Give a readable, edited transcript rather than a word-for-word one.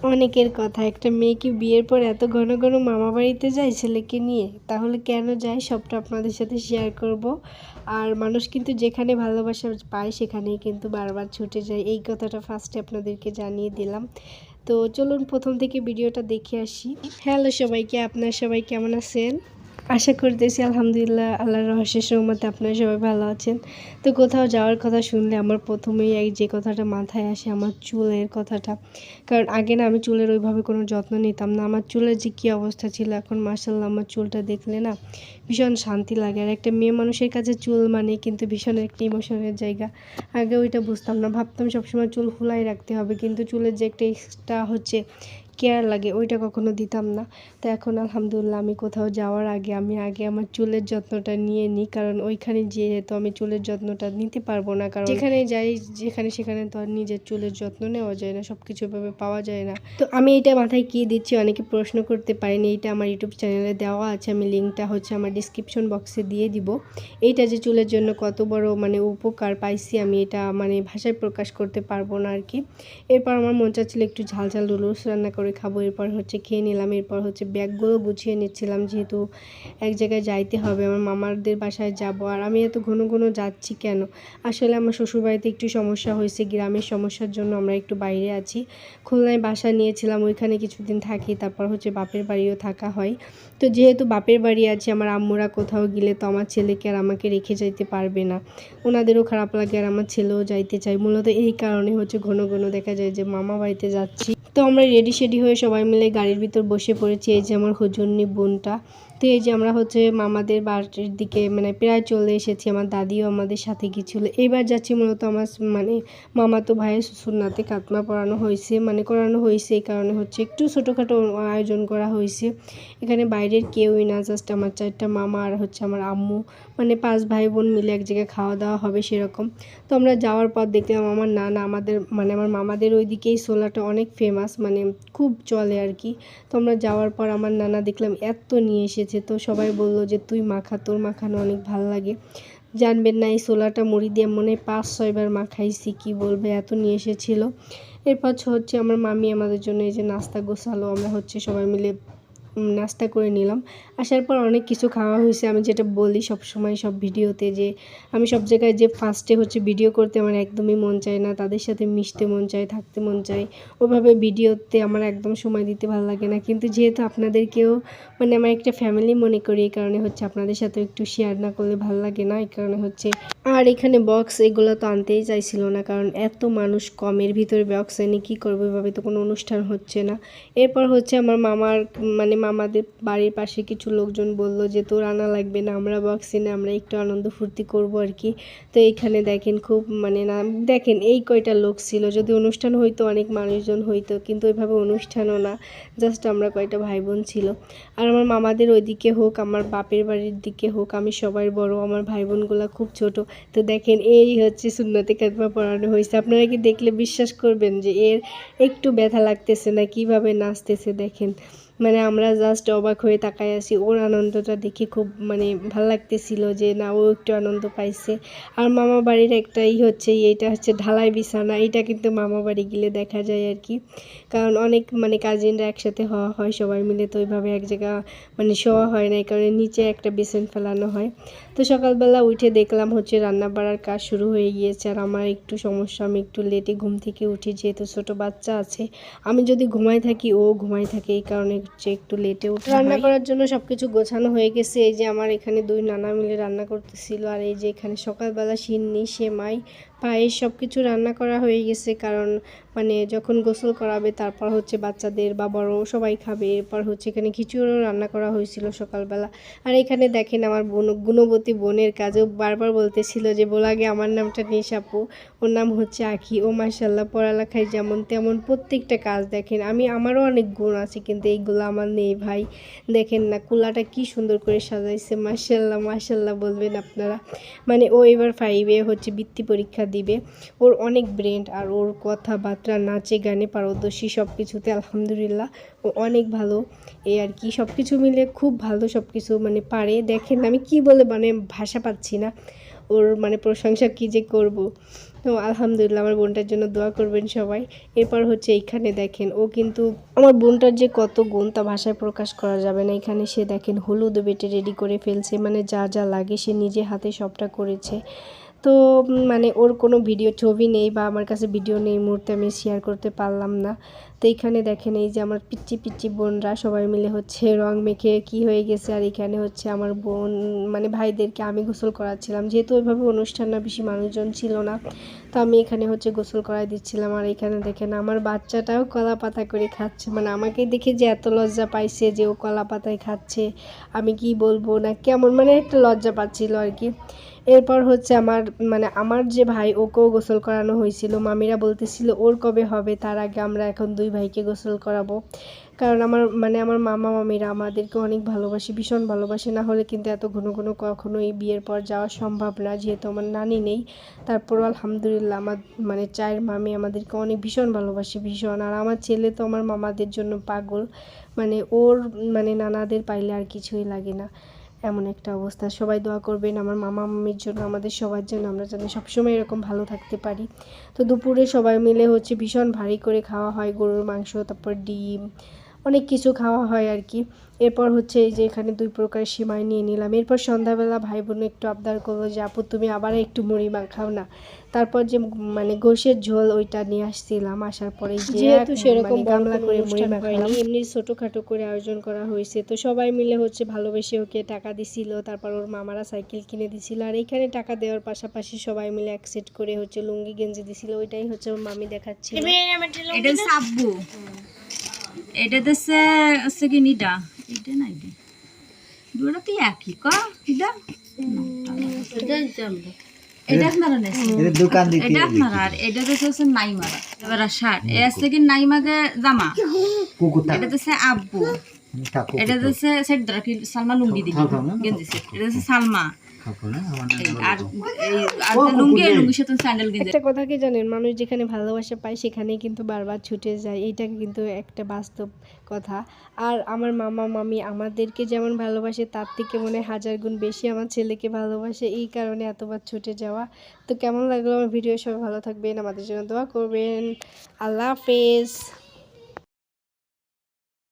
অনেকের কথা একটা মেয়ে কি বিয়ের পর এত ঘন ঘন মামা বাড়িতে যায় ছেলেকে নিয়ে? তাহলে কেন যায় সবটা আপনাদের সাথে শেয়ার করব। আর মানুষ কিন্তু যেখানে ভালোবাসা পায় সেখানেই কিন্তু বারবার ছুটে যায়, এই কথাটা ফার্স্টে আপনাদেরকে জানিয়ে দিলাম। তো চলুন প্রথম থেকে ভিডিওটা দেখে আসি। হ্যালো সবাইকে, আপনারা সবাই কেমন আছেন? আশা করতেছি আলহামদুলিল্লাহ আল্লাহর রহস্যের রহমতে আপনারা সবাই ভালো আছেন। তো কোথাও যাওয়ার কথা শুনলে আমার প্রথমেই যে কথাটা মাথায় আসে আমার চুলের কথাটা। কারণ আগে না আমি চুলের ওইভাবে কোনো যত্ন নিতাম না। আমার চুলের যে কী অবস্থা ছিল, এখন মাশাআল্লাহ আমার চুলটা দেখলে না ভীষণ শান্তি লাগে। আর একটা মেয়ে মানুষের কাছে চুল মানে কিন্তু ভীষণ একটা ইমোশনের জায়গা। আগে ওইটা বুঝতাম না, ভাবতাম সবসময় চুল খোলাই রাখতে হবে, কিন্তু চুলের যে একটা এক্সট্রা কেয়ার লাগে ওইটা কখনো দিতাম না। তো এখন আলহামদুলিল্লাহ আমি কোথাও যাওয়ার আগে আমি আমার চুলের যত্নটা নিয়ে নিই, কারণ ওইখানে যেহেতু আমি চুলের যত্নটা নিতে পারবো না, কারণ যেখানে যাই যেখানে সেখানে তো আর নিজের চুলের যত্ন নেওয়া যায় না, সব কিছু এভাবে পাওয়া যায় না। তো আমি এটা মাথায় কী দিচ্ছি অনেকে প্রশ্ন করতে পারেন, এইটা আমার ইউটিউব চ্যানেলে দেওয়া আছে, আমি লিঙ্কটা আমার ডিসক্রিপশন বক্সে দিয়ে দিব। এইটা যে চুলের জন্য কত বড় উপকার পাইছি আমি এটা ভাষায় প্রকাশ করতে পারবো না আর কি। এরপর আমার মন চাচ্ছিল একটু ঝাল ঝাল নুডলস রান্না করে খাবো, এরপর খেয়ে নিলাম। এরপর ব্যাগগুলো গুছিয়ে নিচ্ছিলাম, যেহেতু এক জায়গায় যাইতে হবে, আমার মামাদের বাসায় যাব। আর আমি এত ঘন ঘন যাচ্ছি কেন? আসলে আমার শ্বশুরবাড়িতে একটু সমস্যা হয়েছে, গ্রামের সমস্যার জন্য আমরা একটু বাইরে আছি। খুলনায় বাসা নিয়েছিলাম, ওইখানে কিছুদিন থাকি, তারপর বাপের বাড়িও থাকা হয়। তো যেহেতু বাপের বাড়ি আছে, আমার আম্মুরা কোথাও গেলে তো আমার ছেলেকে আর আমাকে রেখে যাইতে পারবে না, ওনাদেরও খারাপ লাগে আর আমার ছেলেও যাইতে চায়। মূলত এই কারণে ঘন ঘন দেখা যায় যে মামা বাড়িতে যাচ্ছি। তো আমরা রেডি শেডি হয়ে সবাই মিলে গাড়ির ভিতর বসে পড়েছি। এই যে আমার হুজুরনি বোনটা। তো এই যে আমরা মামাদের বাড়ির দিকে প্রায় চলে এসেছি। আমার দাদিও আমাদের সাথে গিয়েছিল। এবার যাচ্ছি মূলত আমার মামাতো ভাইয়ের সুন্নাতে খাতনা করানো হয়েছে, এই কারণে একটু ছোটোখাটো আয়োজন করা হয়েছে। এখানে বাইরের কেউই না, জাস্ট আমার 4টা মামা আর আমার আম্মু, 5 ভাই বোন মিলে এক জায়গায় খাওয়া দাওয়া হবে সেরকম। তো আমরা যাওয়ার পর দেখলাম আমার নানা আমার মামাদের ওইদিকেই ছোলাটা অনেক ফেমাস, খুব চলে আর কি। তো আমরা যাওয়ার পর আমার নানা দেখলাম এত নিয়ে এসেছে, তো সবাই বললো যে তুই মাখা, তোর মাখানো অনেক ভাল লাগে। জানবেন না এই ছোলাটা মুড়ি দিয়ে 5-6 বার মাখাইছি, কি বলবে এত নিয়ে এসেছিলো। এরপর আমার মামি আমাদের জন্য এই যে নাস্তা গোছালো, আমরা সবাই মিলে নাস্তা করে নিলাম। আসার পর অনেক কিছু খাওয়া হয়েছে। আমি যেটা বলি সবসময় সব ভিডিওতে, যে আমি সব জায়গায় যে ফার্স্টে ভিডিও করতে আমার একদমই মন চায় না, তাদের সাথে মিশতে মন চায়, থাকতে মন চায়, ওইভাবে ভিডিওতে আমার একদম সময় দিতে ভালো লাগে না। কিন্তু যেহেতু আপনাদেরকেও আমার একটা ফ্যামিলি মনে করি, এই কারণে আপনাদের সাথে একটু শেয়ার না করলে ভালো লাগে না, এই কারণে আর এখানে বক্স এগুলো তো আনতেই চাইছিল না, কারণ এত মানুষ কমের ভিতরে বক্স এনে কী করবো, এভাবে তো কোনো অনুষ্ঠান হচ্ছে না। এরপর আমার মামার মামাদের বাড়ির পাশে কিছু লোকজন বলল যে তোর আনা লাগবে না, আমরা বক্স এনে আমরা একটু আনন্দ ফুর্তি করবো আর কি। তো এইখানে দেখেন খুব না দেখেন এই কয়টা লোক ছিল, যদি অনুষ্ঠান হইতো অনেক মানুষজন হইতো, কিন্তু ওইভাবে অনুষ্ঠানও না, জাস্ট আমরা কয়টা ভাই বোন ছিল। আর আমার মামাদের ওইদিকে হোক, আমার বাপের বাড়ির দিকে হোক, আমি সবার বড়, আমার ভাই বোনগুলো খুব ছোট। তো দেখেন এই সুন্নতে খাতনা পড়ানো হয়েছে। আপনারা কি দেখলে বিশ্বাস করবেন যে এর একটু ব্যথা লাগতেছে না, কিভাবে নাচতেছে দেখেন। আমরা জাস্ট অবাক হয়ে তাকায় আছি, ওর আনন্দটা দেখে খুব ভাল লাগতেছিল যে না ও একটু আনন্দ পাইছে। আর মামা বাড়ির একটাই এইটা ঢালাই বিছানা, এটা কিন্তু মামা বাড়ি গেলে দেখা যায় আর কি, কারণ অনেক কাজিনরা একসাথে হওয়া হয় সবাই মিলে, তো ওইভাবে এক জায়গা শোয়া হয় না, এই কারণে নিচে একটা বিছান ফেলানো হয়। তো সকালবেলা উঠে দেখলাম রান্না বাড়ার কাজ শুরু হয়ে গিয়েছে। আর আমার একটু সমস্যা, আমি একটু লেটে ঘুম থেকে উঠি, যেহেতু ছোট বাচ্চা আছে, আমি যদি ঘুমাই থাকি ও ঘুমাই থাকে, এই কারণে একটু লেটে উঠে। রান্না করার জন্য সবকিছু গোছানো হয়ে গেছে। এই যে আমার এখানে 2 নানা মিলে রান্না করতেছিল, আর এই যে এখানে সকালবেলা সিন্নি, সেমাই, পায়েস সব কিছু রান্না করা হয়ে গেছে, কারণ যখন গোসল করাবে তারপর বাচ্চাদের বা বড় সবাই খাবে। এরপর এখানে খিচুড়িও রান্না করা হয়েছিল সকালবেলা। আর এখানে দেখেন আমার গুণবতী বোনের কাজও বারবার বলতেছিল যে বলাগে আমার নামটা নিশাপু, ওর নাম আখি। ও মাশাল্লাহ পড়ালেখায় যেমন তেমন প্রত্যেকটা কাজ দেখেন। আমারও অনেক গুণ আছে, কিন্তু এইগুলো আমার নেই ভাই। দেখেন না কুলাটা কি সুন্দর করে সাজাইছে, মাশাল্লাহ মাশাল্লাহ বলবেন আপনারা। ও এবার 5-এ বৃত্তি পরীক্ষা দিবে। ওর অনেক ব্রেন, আর ওর কথাবার্তা, নাচে গানে পারদর্শী, সব কিছুতে আলহামদুলিল্লাহ ও অনেক ভালো। এই আর কি সব কিছু মিলে খুব ভালো, সব কিছু পারে। দেখেন আমি কি বলে ভাষা পাচ্ছি না, ওর প্রশংসা কী যে করব। তো আলহামদুলিল্লাহ আমার বোনটার জন্য দোয়া করবেন সবাই। এরপর হচ্ছে এইখানে দেখেন ও কিন্তু আমার বোনটার যে কত গুণ তা ভাষায় প্রকাশ করা যাবে না। এখানে সে দেখেন হলুদ বেটে রেডি করে ফেলছে, মানে যা যা লাগে সে নিজে হাতে সবটা করেছে। তো মানে ওর কোনো ভিডিও ছবি নেই বা আমার কাছে ভিডিও নেই, এই মুহূর্তে আমি শেয়ার করতে পারলাম না। তো এইখানে দেখেন এই যে আমার পিচ্চি পিচ্চি বোনরা সবাই মিলে হচ্ছে রং মেখে কি হয়ে গেছে। আর এখানে হচ্ছে আমার বোন মানে ভাইদেরকে আমি গোসল করাচ্ছিলাম, যেহেতু ওইভাবে অনুষ্ঠান না, বেশি মানুষজন ছিল না, তো আমি এখানে হচ্ছে গোসল করাই দিচ্ছিলাম। আর এখানে দেখেন আমার বাচ্চাটাও কলা পাতা করে খাচ্ছে, মানে আমাকে দেখে যে এত লজ্জা পাইছে যে ও কলা পাতায় খাচ্ছে, আমি কি বলবো না কেমন, মানে একটা লজ্জা পাচ্ছিল আর কি। এরপর হচ্ছে আমার যে ভাই ওকেও গোসল করানো হয়েছিল। মামিরা বলতেছিল ওর কবে হবে, তার আগে আমরা এখন দুই ভাইকে গোসল করাবো। কারণ আমার মামা মামিরা আমাদেরকে অনেক ভালোবাসে, ভীষণ ভালোবাসে, না হলে কিন্তু এত ঘন ঘন কখনোই বিয়ের পর যাওয়া সম্ভব না, যেহেতু আমার নানি নেই। তারপরও আলহামদুলিল্লাহ আমার চায়ের মামি আমাদেরকে অনেক ভীষণ ভালোবাসে, ভীষণ। আর আমার ছেলে তো আমার মামাদের জন্য পাগল, ওর নানাদের পাইলে আর কিছুই লাগে না, এমন একটা অবস্থা। সবাই দোয়া করবেন আমার মামা মামির জন্য, আমাদের সবার জন্য, আমরা যেন সবসময় এরকম ভালো থাকতে পারি। তো দুপুরে সবাই মিলে হচ্ছে ভীষণ ভারী করে খাওয়া হয়, গরুর মাংস, তারপর ডিম, অনেক কিছু খাওয়া হয় আর কি। এরপর হচ্ছে এই যে এখানে 2 প্রকারের সিমাই নিয়ে নিলাম। এরপর সন্ধ্যাবেলা ভাই বোন একটু আবদার করলো যে আপু তুমি আবার একটু মুড়ি মাখাও না। তারপর যে গোশের ঝোল ওইটা নিয়ে আসছিলাম, আসার পরে যেহেতু সেরকম গামলা করে মুড়ি মাখালাম, এমনি ছোটোখাটো করে আয়োজন করা হয়েছে। তো সবাই মিলে হচ্ছে ভালোবেসে ওকে টাকা দিছিল, তারপর ওর মামারা সাইকেল কিনে দিছিল। আর এইখানে টাকা দেওয়ার পাশাপাশি সবাই মিলে এক সেট করে হচ্ছে লুঙ্গি গেঞ্জি দিছিল, ওইটাই হচ্ছে ওর মামি দেখাচ্ছিল। এটা সাব্বু, এটা হচ্ছে কি নিটা, এটা না এটা দুটো তো একই ক এটা এটা আপনারা নেছেন, এটা আপনারা। আর এটা হচ্ছে নাইমারা, এবার শার্ট এ আছে কি নাইমাকে জামা, এটা হচ্ছে আব্বু, এটা হচ্ছে সেট দ্বারা কি সালমা লুঙ্গি দিবি গেঞ্জি সেট, এটা হচ্ছে সালমা। আর লুঙ্গির সাথে স্যান্ডেল গেঞ্জি। একটা কথা কি জানেন, মানুষ যেখানে ভালোবাসা পায় সেখানেই কিন্তু বারবার ছুটে যায়, এইটা কিন্তু একটা বাস্তব কথা। আর আমার মামা মামি আমাদেরকে যেমন ভালোবাসে তার থেকে মনে হয় 1000 গুণ বেশি আমার ছেলেকে ভালোবাসে, এই কারণে এতবার ছুটে যাওয়া। তো কেমন লাগলো আমার ভিডিও, সবাই ভালো থাকবেন, আমাদের জন্য দোয়া করবেন। আল্লাহ হাফেজ।